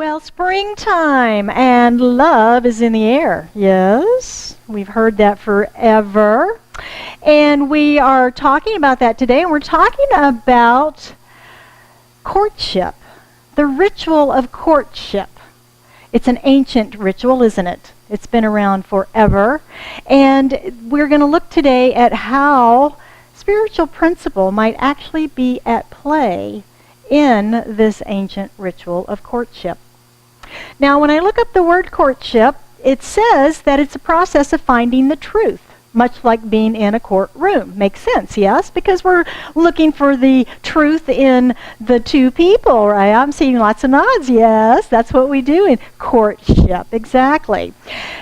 Well, springtime and love is in the air. Yes, we've heard that forever. And we are talking about that today, and we're talking about courtship, the ritual of courtship. It's an ancient ritual, isn't it? It's been around forever. And we're going to look today at how spiritual principle might actually be at play in this ancient ritual of courtship. Now, when I look up the word courtship, it says that it's a process of finding the truth, much like being in a courtroom. Makes sense, yes? Because we're looking for the truth in the two people, right? I'm seeing lots of nods, yes. That's what we do in courtship, exactly.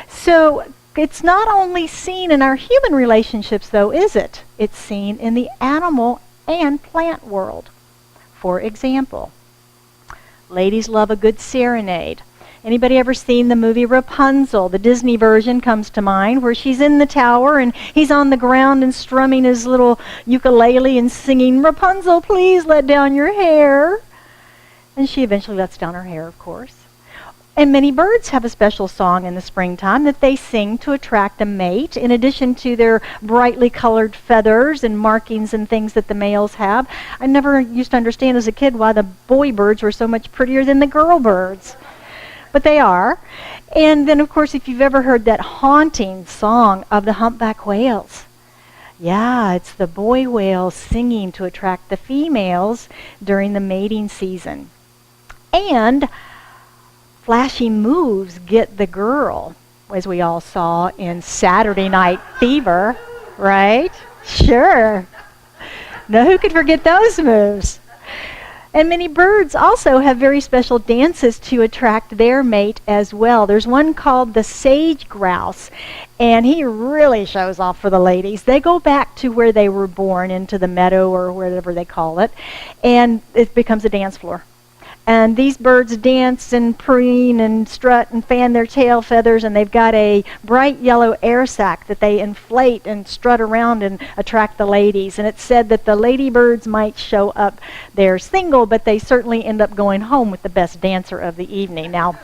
So it's not only seen in our human relationships, though, is it? It's seen in the animal and plant world. For example, ladies love a good serenade. Anybody ever seen the movie Rapunzel? The Disney version comes to mind, where she's in the tower and he's on the ground and strumming his little ukulele and singing, "Rapunzel, please let down your hair." And she eventually lets down her hair, of course. And many birds have a special song in the springtime that they sing to attract a mate, in addition to their brightly colored feathers and markings and things that the males have. I never used to understand as a kid why the boy birds were so much prettier than the girl birds. But they are. And then, of course, if you've ever heard that haunting song of the humpback whales. Yeah, it's the boy whales singing to attract the females during the mating season. And flashy moves get the girl, as we all saw in Saturday Night Fever, right? Sure. Now, who could forget those moves? And many birds also have very special dances to attract their mate as well. There's one called the sage grouse, and he really shows off for the ladies. They go back to where they were born, into the meadow or whatever they call it, and it becomes a dance floor. And these birds dance and preen and strut and fan their tail feathers, and they've got a bright yellow air sac that they inflate and strut around and attract the ladies. And it's said that the ladybirds might show up there single, but they certainly end up going home with the best dancer of the evening. Now,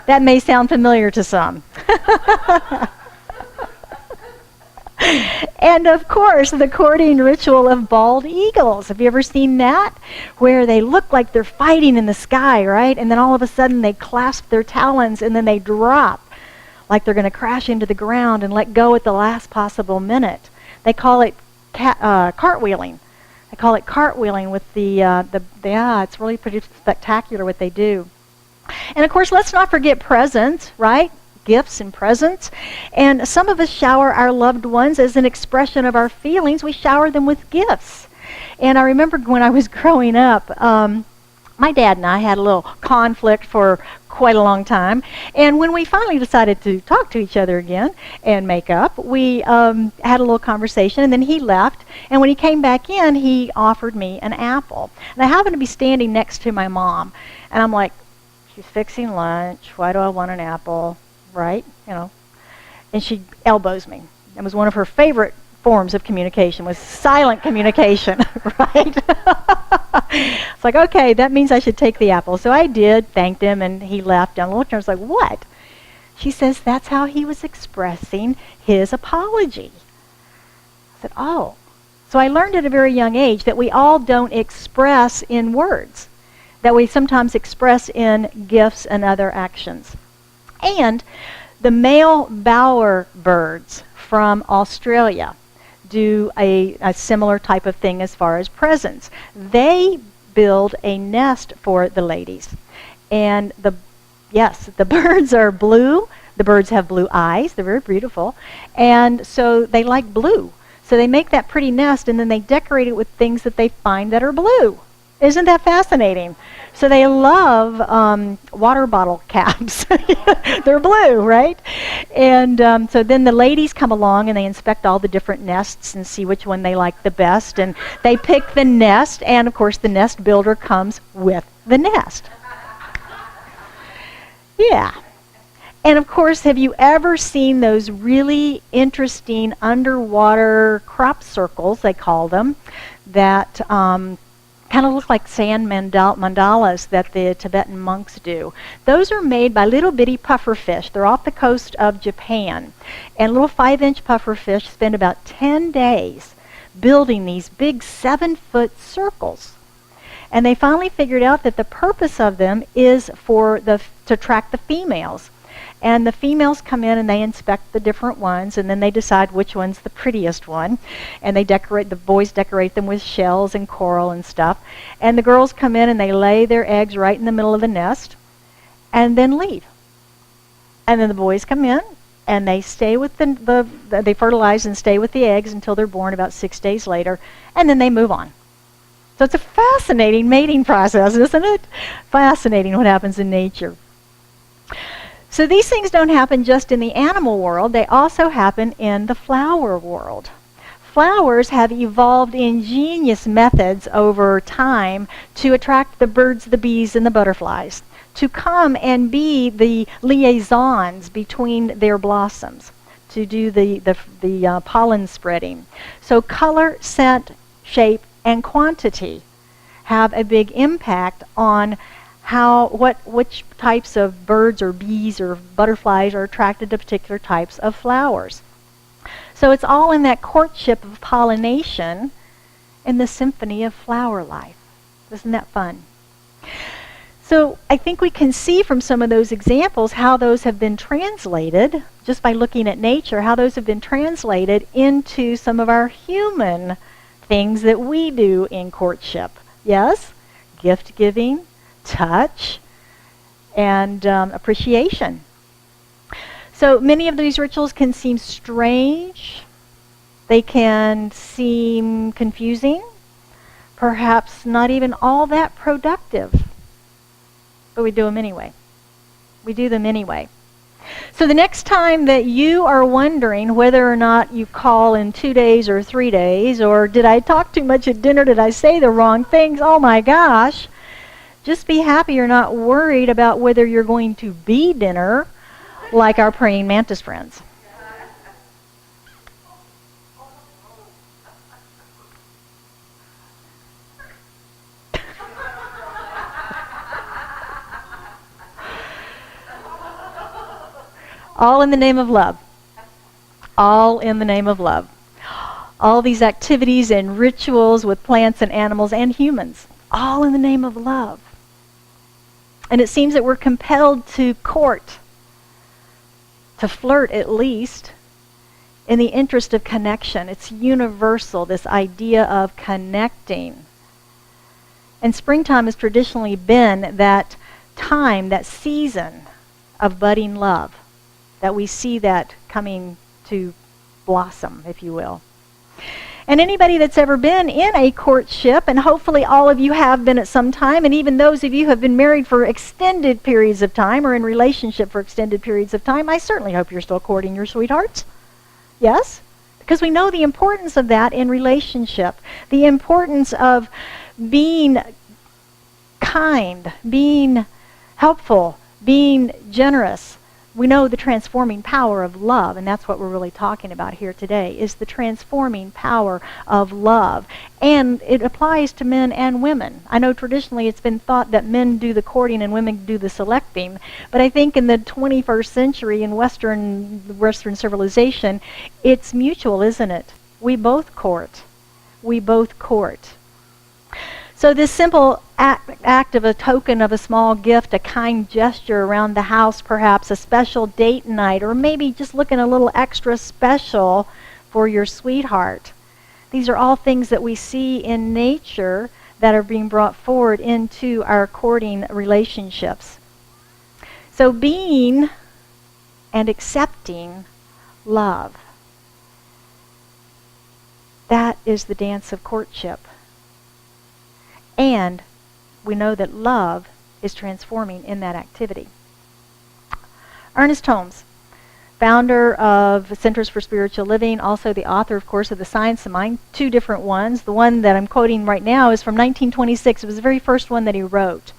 that may sound familiar to some. And of course, the courting ritual of bald eagles. Have you ever seen that? Where they look like they're fighting in the sky, right? And then all of a sudden they clasp their talons and then they drop like they're going to crash into the ground and let go at the last possible minute. They call it cartwheeling. They call it cartwheeling with it's really pretty spectacular what they do. And of course, let's not forget presents, right? Gifts and presents. And some of us shower our loved ones as an expression of our feelings. We shower them with gifts. And I remember when I was growing up, my dad and I had a little conflict for quite a long time. And when we finally decided to talk to each other again and make up, we had a little conversation, and then he left. And when he came back in, he offered me an apple. And I happened to be standing next to my mom. And I'm like, she's fixing lunch. Why do I want an apple? Right? You know. And she elbows me. It was one of her favorite forms of communication, was silent communication, right? It's like, okay, that means I should take the apple. So I did, thanked him, and he left. And I looked at her, I was like, what? She says that's how he was expressing his apology. I said, oh. So I learned at a very young age that we all don't express in words, that we sometimes express in gifts and other actions. And the male bower birds from Australia do a similar type of thing as far as presents. They build a nest for the ladies. And the birds are blue. The birds have blue eyes. They're very beautiful. And so they like blue. So they make that pretty nest, and then they decorate it with things that they find that are blue. Isn't that fascinating? So they love water bottle caps. They're blue, right? And so then the ladies come along and they inspect all the different nests and see which one they like the best. And they pick the nest, and of course the nest builder comes with the nest. Yeah. And of course, have you ever seen those really interesting underwater crop circles, they call them, that Kind of look like sand mandalas that the Tibetan monks do. Those are made by little bitty pufferfish. They're off the coast of Japan. And little 5-inch pufferfish spend about 10 days building these big 7-foot circles. And they finally figured out that the purpose of them is to attract the females. And the females come in and they inspect the different ones, and then they decide which one's the prettiest one. And the boys decorate them with shells and coral and stuff. And the girls come in and they lay their eggs right in the middle of the nest and then leave. And then the boys come in and they stay with they fertilize and stay with the eggs until they're born about 6 days later, and then they move on. So it's a fascinating mating process, isn't it? Fascinating what happens in nature. So these things don't happen just in the animal world, they also happen in the flower world. Flowers have evolved ingenious methods over time to attract the birds, the bees, and the butterflies, to come and be the liaisons between their blossoms, to do the pollen spreading. So color, scent, shape, and quantity have a big impact on which types of birds or bees or butterflies are attracted to particular types of flowers. So it's all in that courtship of pollination in the symphony of flower life. Isn't that fun? So I think we can see from some of those examples how those have been translated, just by looking at nature, how those have been translated into some of our human things that we do in courtship. Yes? Gift giving, touch, and appreciation. So many of these rituals can seem strange. They can seem confusing, perhaps not even all that productive. But we do them anyway. We do them anyway. So the next time that you are wondering whether or not you call in 2 days or 3 days, or did I talk too much at dinner, did I say the wrong things, oh my gosh, just be happy you're not worried about whether you're going to be dinner like our praying mantis friends. All in the name of love. All in the name of love. All these activities and rituals with plants and animals and humans. All in the name of love. And it seems that we're compelled to court, to flirt at least, in the interest of connection. It's universal, this idea of connecting. And springtime has traditionally been that time, that season of budding love, that we see that coming to blossom, if you will. And anybody that's ever been in a courtship, and hopefully all of you have been at some time, and even those of you who have been married for extended periods of time or in relationship for extended periods of time, I certainly hope you're still courting your sweethearts. Yes? Because we know the importance of that in relationship. The importance of being kind, being helpful, being generous. We know the transforming power of love, and that's what we're really talking about here today, is the transforming power of love. And it applies to men and women. I know traditionally it's been thought that men do the courting and women do the selecting, but I think in the 21st century in Western civilization, it's mutual, isn't it? We both court. We both court. So this simple act of a token of a small gift, a kind gesture around the house perhaps, a special date night, or maybe just looking a little extra special for your sweetheart. These are all things that we see in nature that are being brought forward into our courting relationships. So being and accepting love. That is the dance of courtship. And we know that love is transforming in that activity. Ernest Holmes, founder of Centers for Spiritual Living, also the author, of course, of The Science of Mind, 2 different ones. The one that I'm quoting right now is from 1926. It was the very first one that he wrote.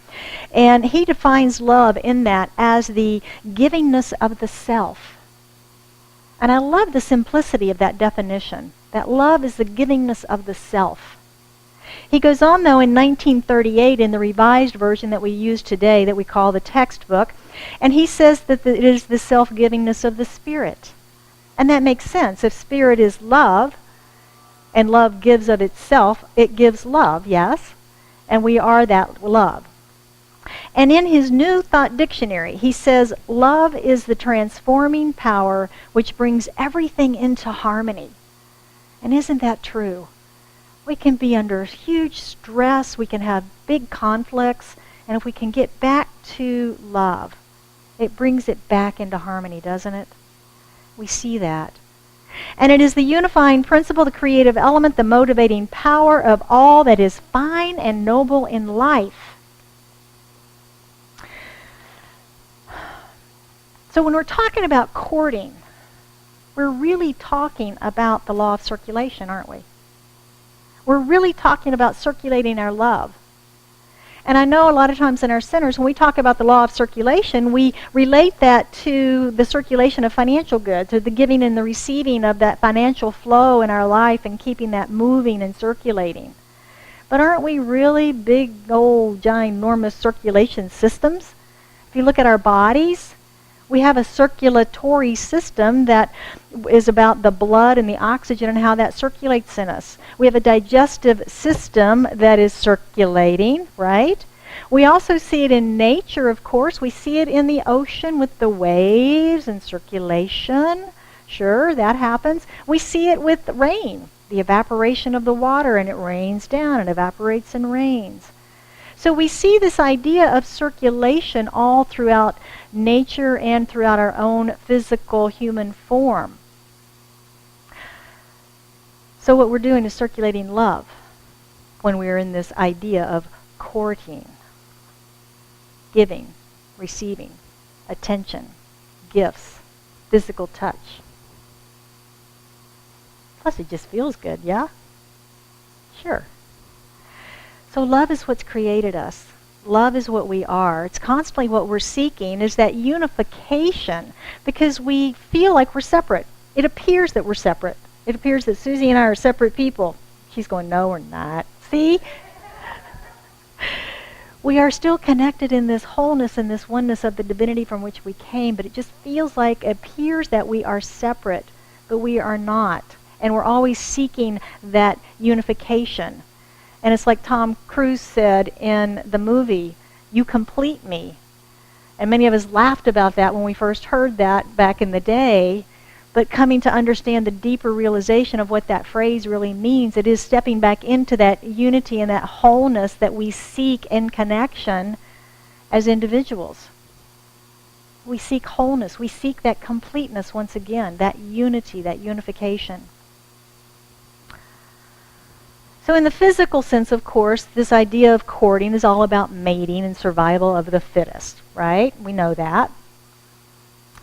And he defines love in that as the givingness of the self. And I love the simplicity of that definition, that love is the givingness of the self. He goes on, though, in 1938 in the revised version that we use today that we call the textbook, and he says that it is the self-givingness of the Spirit. And that makes sense. If Spirit is love, and love gives of itself, it gives love, yes? And we are that love. And in his New Thought Dictionary, he says, love is the transforming power which brings everything into harmony. And isn't that true? We can be under huge stress, we can have big conflicts, and if we can get back to love, it brings it back into harmony, doesn't it? We see that. And it is the unifying principle, the creative element, the motivating power of all that is fine and noble in life. So when we're talking about courting, we're really talking about the law of circulation, aren't we? We're really talking about circulating our love. And I know a lot of times in our centers, when we talk about the law of circulation, we relate that to the circulation of financial goods, to the giving and the receiving of that financial flow in our life and keeping that moving and circulating. But aren't we really big, old, ginormous circulation systems? If you look at our bodies, we have a circulatory system that is about the blood and the oxygen and how that circulates in us. We have a digestive system that is circulating, right? We also see it in nature, of course. We see it in the ocean with the waves and circulation. Sure, that happens. We see it with rain, the evaporation of the water, and it rains down and evaporates and rains. So we see this idea of circulation all throughout nature and throughout our own physical human form. So what we're doing is circulating love when we're in this idea of courting, giving, receiving, attention, gifts, physical touch. Plus it just feels good, yeah? Sure. So love is what's created us. Love is what we are. It's constantly what we're seeking is that unification because we feel like we're separate. It appears that we're separate. It appears that Susie and I are separate people. She's going, no, we're not. See? We are still connected in this wholeness and this oneness of the divinity from which we came, but it just feels like, it appears that we are separate, but we are not. And we're always seeking that unification. And it's like Tom Cruise said in the movie, "You complete me." And many of us laughed about that when we first heard that back in the day. But coming to understand the deeper realization of what that phrase really means, it is stepping back into that unity and that wholeness that we seek in connection as individuals. We seek wholeness. We seek that completeness once again, that unity, that unification. So in the physical sense, of course, this idea of courting is all about mating and survival of the fittest, right? We know that.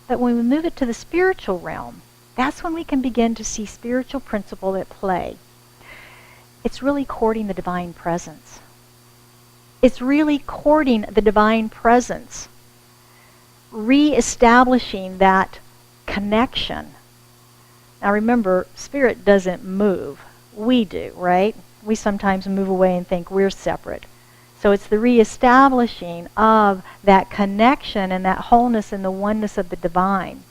But when we move it to the spiritual realm, that's when we can begin to see spiritual principle at play. It's really courting the divine presence. It's really courting the divine presence, re-establishing that connection. Now remember, spirit doesn't move. We do, right? We sometimes move away and think we're separate. So it's the reestablishing of that connection and that wholeness and the oneness of the divine.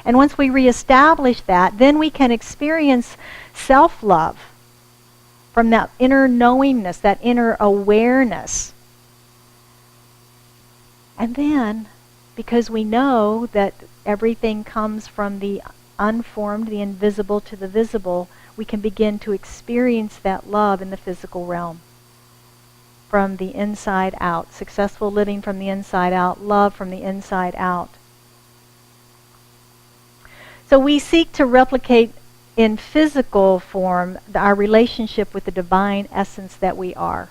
And once we reestablish that, then we can experience self-love from that inner knowingness, that inner awareness. And then, because we know that everything comes from the unformed, the invisible to the visible, we can begin to experience that love in the physical realm. From the inside out. Successful living from the inside out. Love from the inside out. So we seek to replicate in physical form our relationship with the divine essence that we are.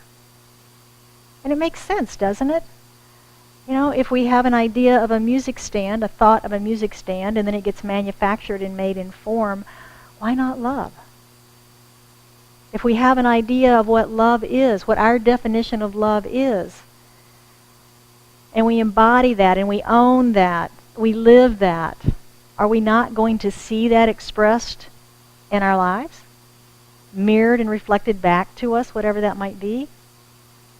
And it makes sense, doesn't it? You know, if we have an idea of a music stand, a thought of a music stand, and then it gets manufactured and made in form, why not love? If we have an idea of what love is, what our definition of love is, and we embody that and we own that, we live that, are we not going to see that expressed in our lives? mirrored and reflected back to us, whatever that might be.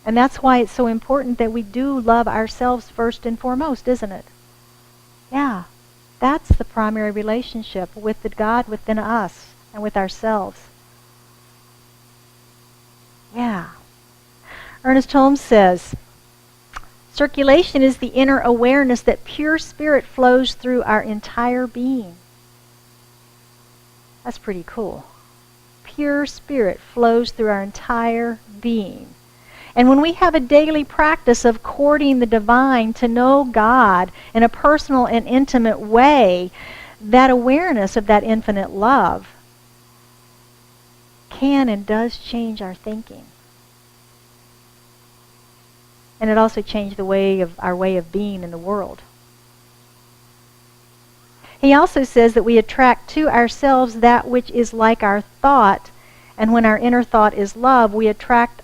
And that's why it's so important that we do love ourselves first and foremost, isn't it? Yeah, that's the primary relationship with the God within us and with ourselves. Yeah. Ernest Holmes says, circulation is the inner awareness that pure spirit flows through our entire being. That's pretty cool. Pure spirit flows through our entire being. And when we have a daily practice of courting the divine to know God in a personal and intimate way, that awareness of that infinite love can and does change our thinking. And it also changed our way of being in the world. He also says that we attract to ourselves that which is like our thought, and when our inner thought is love, we attract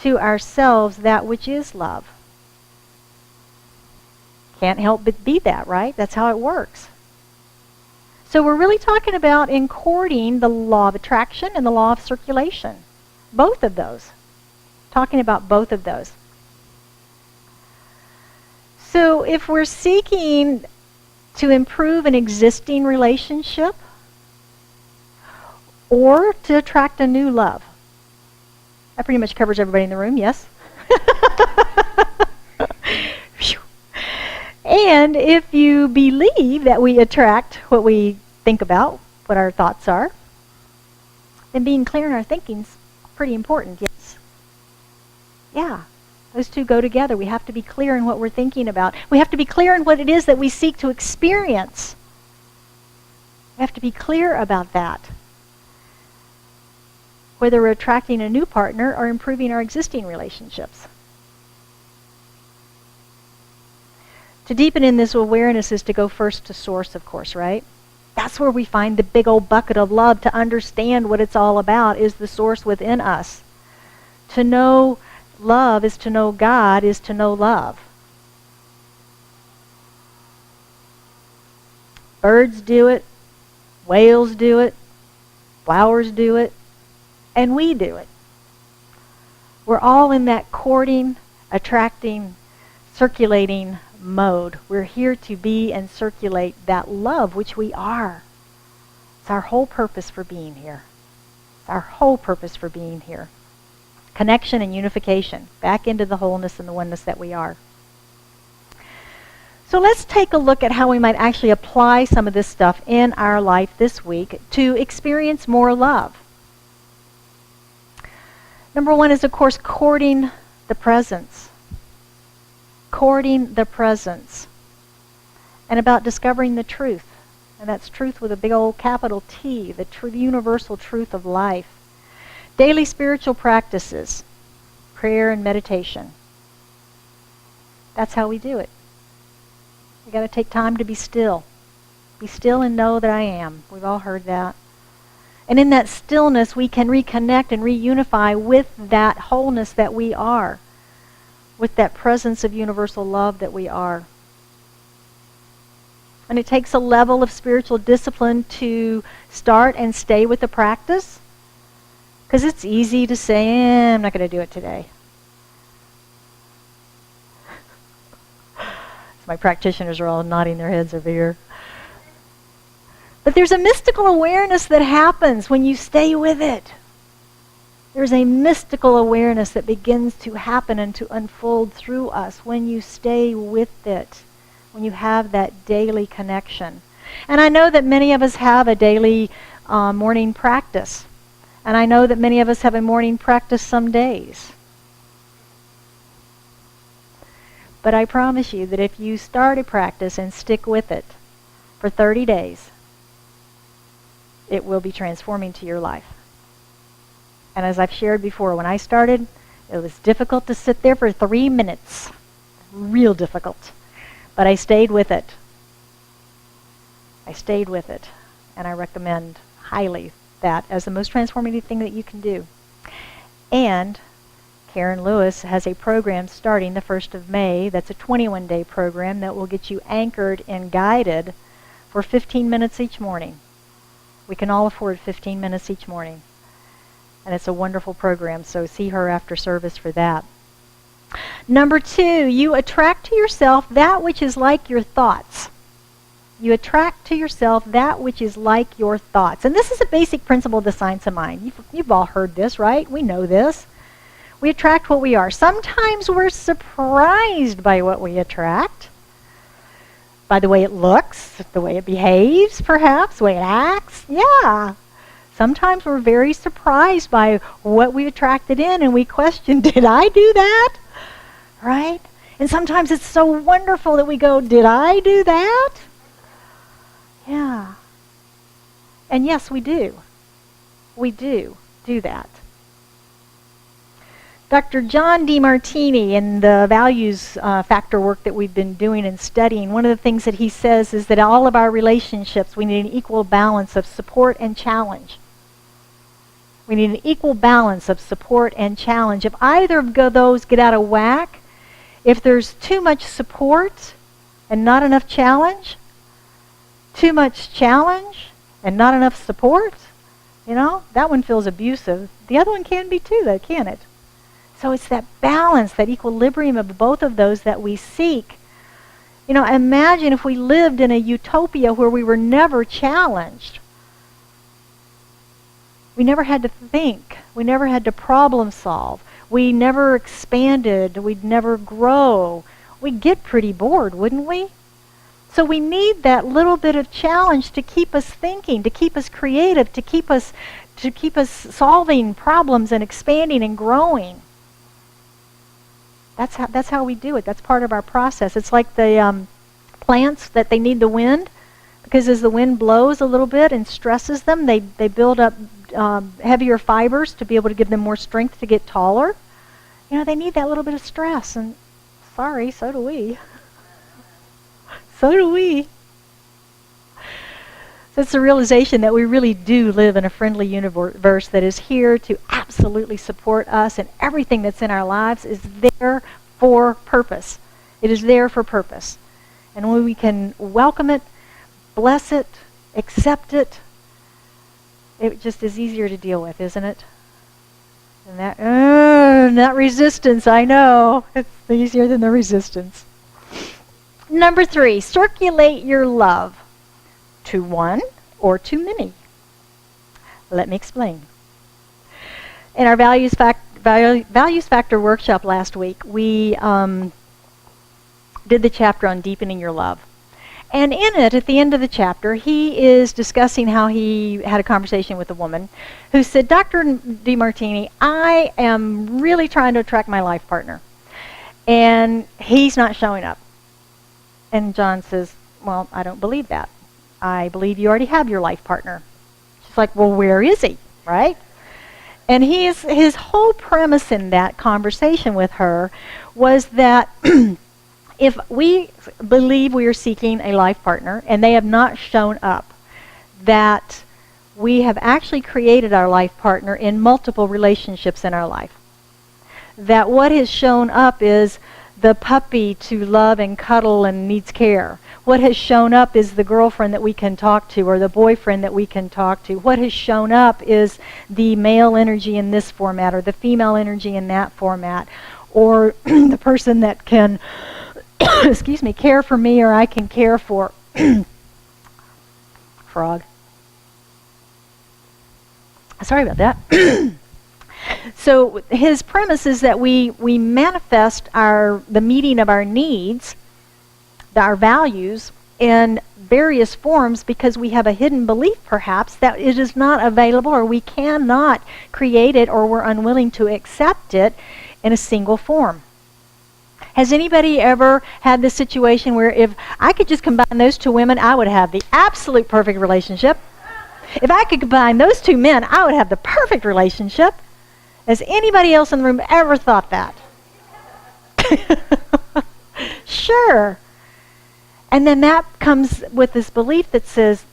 to ourselves that which is love. Can't help but be that, right? That's how it works. So we're really talking about in courting the law of attraction and the law of circulation. Both of those. Talking about both of those. So if we're seeking to improve an existing relationship or to attract a new love, that pretty much covers everybody in the room, yes? And if you believe that we attract what we think about, what our thoughts are, then being clear in our thinking is pretty important, yes? Yeah, those two go together. We have to be clear in what we're thinking about. We have to be clear in what it is that we seek to experience. We have to be clear about that. Whether we're attracting a new partner or improving our existing relationships. To deepen in this awareness is to go first to source, of course, right? That's where we find the big old bucket of love. To understand what it's all about is the source within us. To know love is to know God, is to know love. Birds do it, whales do it, flowers do it, and we do it. We're all in that courting, attracting, circulating mode. We're here to be and circulate that love which we are. It's our whole purpose for being here. It's our whole purpose for being here. Connection and unification, back into the wholeness and the oneness that we are. So let's take a look at how we might actually apply some of this stuff in our life this week to experience more love. Number one is, of course, courting the presence. Courting the presence. And about discovering the truth. And that's truth with a big old capital T, the universal truth of life. Daily spiritual practices, prayer and meditation. That's how we do it. We got to take time to be still. Be still and know that I am. We've all heard that. And in that stillness, we can reconnect and reunify with that wholeness that we are, with that presence of universal love that we are. And it takes a level of spiritual discipline to start and stay with the practice. Because it's easy to say, I'm not going to do it today. My practitioners are all nodding their heads over here. But there's a mystical awareness that happens when you stay with it. There's a mystical awareness that begins to happen and to unfold through us when you stay with it, when you have that daily connection. And I know that many of us have a daily morning practice. And I know that many of us have a morning practice some days. But I promise you that if you start a practice and stick with it for 30 days, it will be transforming to your life. And as I've shared before, when I started, it was difficult to sit there for 3 minutes. Real difficult. But I stayed with it. I stayed with it. And I recommend highly that as the most transformative thing that you can do. And Karen Lewis has a program starting the 1st of May. That's a 21-day program that will get you anchored and guided for 15 minutes each morning. We can all afford 15 minutes each morning. And it's a wonderful program, so see her after service for that. Number 2, you attract to yourself that which is like your thoughts. You attract to yourself that which is like your thoughts. And this is a basic principle of the science of mind. You've all heard this, right? We know this. We attract what we are. Sometimes we're surprised by what we attract. By the way it looks, the way it behaves, perhaps, the way it acts. Yeah. Sometimes we're very surprised by what we attracted in, and we question, did I do that? Right? And sometimes it's so wonderful that we go, did I do that? Yeah. And yes, we do. We do that. Dr. John DeMartini, in the values factor work that we've been doing and studying, one of the things that he says is that all of our relationships, we need an equal balance of support and challenge. We need an equal balance of support and challenge. If either of those get out of whack, if there's too much support and not enough challenge, too much challenge and not enough support, that one feels abusive. The other one can be too, though, can it? So it's that balance, that equilibrium of both of those that we seek. Imagine if we lived in a utopia where we were never challenged. We never had to think. We never had to problem solve. We never expanded. We'd never grow. We'd get pretty bored, wouldn't we? So we need that little bit of challenge to keep us thinking, to keep us creative, to keep us solving problems and expanding and growing. That's how we do it. That's part of our process. It's like the plants that they need the wind, because as the wind blows a little bit and stresses them, they build up heavier fibers to be able to give them more strength to get taller. They need that little bit of stress, and sorry, so do we. So do we. So it's the realization that we really do live in a friendly universe that is here to absolutely support us, and everything that's in our lives is there for purpose. It is there for purpose. And when we can welcome it, bless it, accept it, it just is easier to deal with, isn't it? And that resistance, I know. It's easier than the resistance. Number 3, circulate your love. To one or to many. Let me explain. In our Values Factor workshop last week, we did the chapter on deepening your love. And in it, at the end of the chapter, he is discussing how he had a conversation with a woman who said, Dr. DeMartini, I am really trying to attract my life partner, and he's not showing up. And John says, well, I don't believe that. I believe you already have your life partner. She's like, well, where is he, right? And his whole premise in that conversation with her was that if we believe we are seeking a life partner and they have not shown up, that we have actually created our life partner in multiple relationships in our life. That what has shown up is the puppy to love and cuddle and needs care. What has shown up is the girlfriend that we can talk to, or the boyfriend that we can talk to. What has shown up is the male energy in this format, or the female energy in that format, or the person that can, care for me, or I can care for. Frog. Sorry about that. So his premise is that we manifest the meeting of our needs, our values, in various forms because we have a hidden belief, perhaps, that it is not available, or we cannot create it, or we're unwilling to accept it in a single form. Has anybody ever had this situation where if I could just combine those two women, I would have the absolute perfect relationship? If I could combine those two men, I would have the perfect relationship. Has anybody else in the room ever thought that? Sure. And then that comes with this belief that says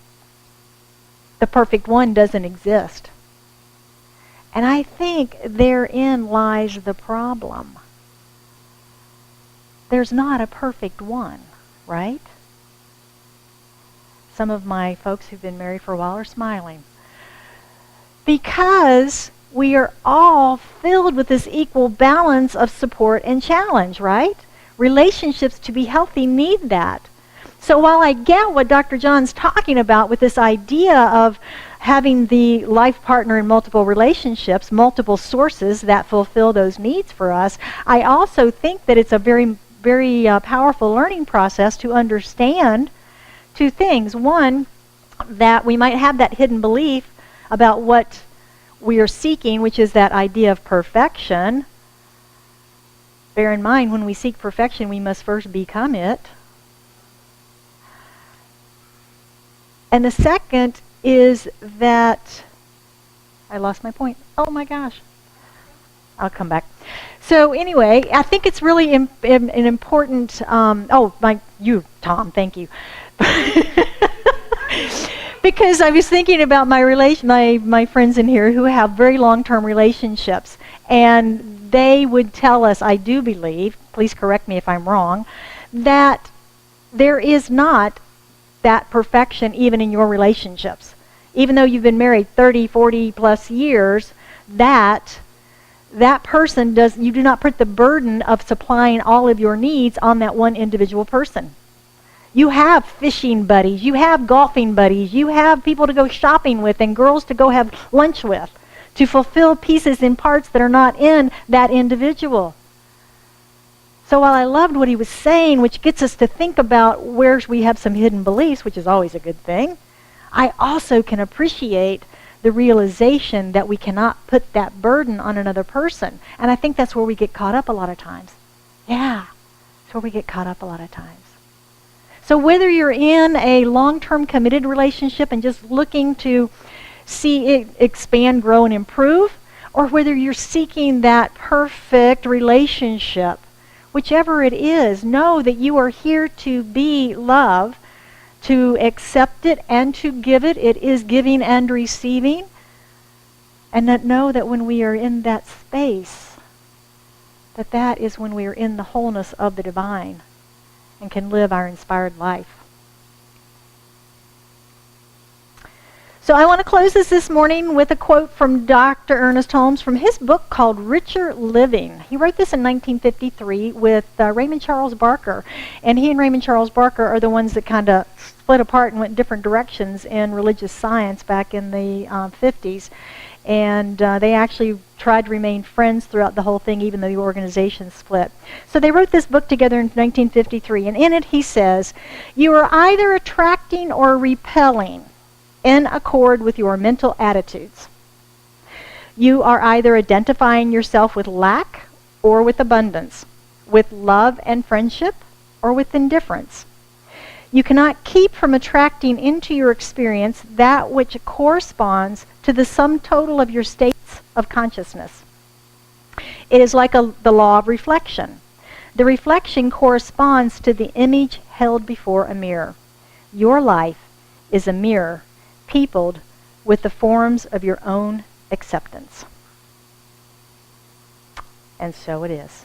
the perfect one doesn't exist. And I think therein lies the problem. There's not a perfect one, right? Some of my folks who've been married for a while are smiling. Because we are all filled with this equal balance of support and challenge, right? Relationships, to be healthy, need that. So while I get what Dr. John's talking about with this idea of having the life partner in multiple relationships, multiple sources that fulfill those needs for us, I also think that it's a very, very powerful learning process to understand two things. One, that we might have that hidden belief about what we are seeking, which is that idea of perfection. Bear in mind, when we seek perfection, we must first become it. And the second is that, I lost my point. Oh my gosh. I'll come back. So anyway, I think it's really an important, you, Tom, thank you. Because I was thinking about my friends in here who have very long-term relationships, and they would tell us, I do believe, please correct me if I'm wrong, that there is not that perfection even in your relationships. Even though you've been married 30, 40 plus years, that person you do not put the burden of supplying all of your needs on that one individual person. You have fishing buddies, you have golfing buddies, you have people to go shopping with and girls to go have lunch with to fulfill pieces and parts that are not in that individual. So while I loved what he was saying, which gets us to think about where we have some hidden beliefs, which is always a good thing, I also can appreciate the realization that we cannot put that burden on another person. And I think that's where we get caught up a lot of times. Yeah, that's where we get caught up a lot of times. So whether you're in a long-term committed relationship and just looking to see it expand, grow, and improve, or whether you're seeking that perfect relationship, whichever it is, know that you are here to be love, to accept it and to give it. It is giving and receiving. And that know that when we are in that space, that is when we are in the wholeness of the divine and can live our inspired life. So I want to close this morning with a quote from Dr. Ernest Holmes from his book called Richer Living. He wrote this in 1953 with Raymond Charles Barker. And he and Raymond Charles Barker are the ones that kind of split apart and went different directions in religious science back in the 50s. And they actually tried to remain friends throughout the whole thing, even though the organization split. So they wrote this book together in 1953. And in it he says, "You are either attracting or repelling in accord with your mental attitudes. You are either identifying yourself with lack or with abundance, with love and friendship or with indifference. You cannot keep from attracting into your experience that which corresponds to the sum total of your states of consciousness. It is like the law of reflection. The reflection corresponds to the image held before a mirror. Your life is a mirror peopled with the forms of your own acceptance." And so it is.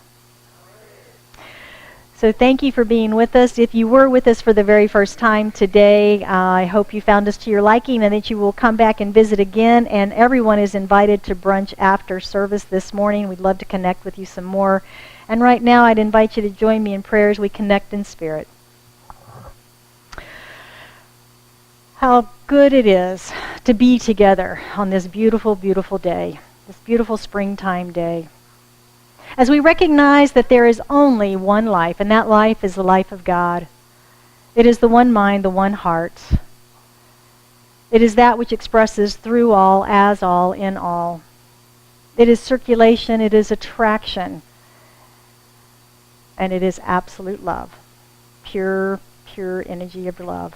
So thank you for being with us. If you were with us for the very first time today, I hope you found us to your liking and that you will come back and visit again. And everyone is invited to brunch after service this morning. We'd love to connect with you some more. And right now, I'd invite you to join me in prayer as we connect in spirit. How good it is to be together on this beautiful, beautiful day, this beautiful springtime day. As we recognize that there is only one life, and that life is the life of God. It is the one mind, the one heart. It is that which expresses through all, as all, in all. It is circulation, it is attraction, and it is absolute love. Pure, pure energy of love.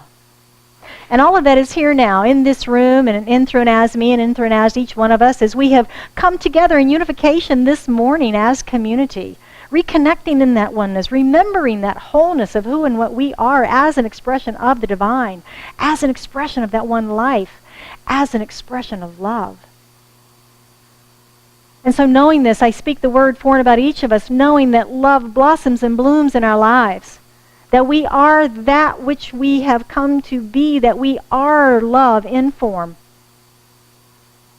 And all of that is here now in this room and in through and as me and in through and as each one of us as we have come together in unification this morning as community, reconnecting in that oneness, remembering that wholeness of who and what we are as an expression of the divine, as an expression of that one life, as an expression of love. And so knowing this, I speak the word for and about each of us, knowing that love blossoms and blooms in our lives. That we are that which we have come to be, that we are love in form.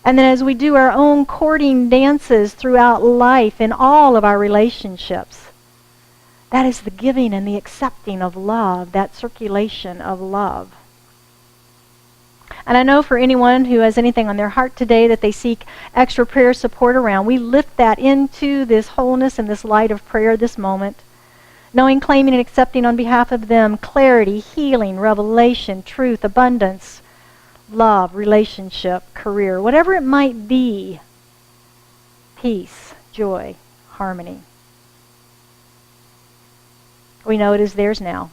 And then as we do our own courting dances throughout life in all of our relationships, that is the giving and the accepting of love, that circulation of love. And I know for anyone who has anything on their heart today that they seek extra prayer support around, we lift that into this wholeness and this light of prayer this moment, knowing, claiming, and accepting on behalf of them clarity, healing, revelation, truth, abundance, love, relationship, career, whatever it might be, peace, joy, harmony. We know it is theirs now.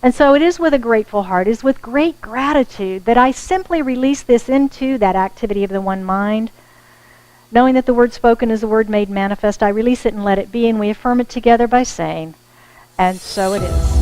And so it is with a grateful heart, it is with great gratitude that I simply release this into that activity of the one mind. Knowing that the word spoken is the word made manifest, I release it and let it be, and we affirm it together by saying, and so it is.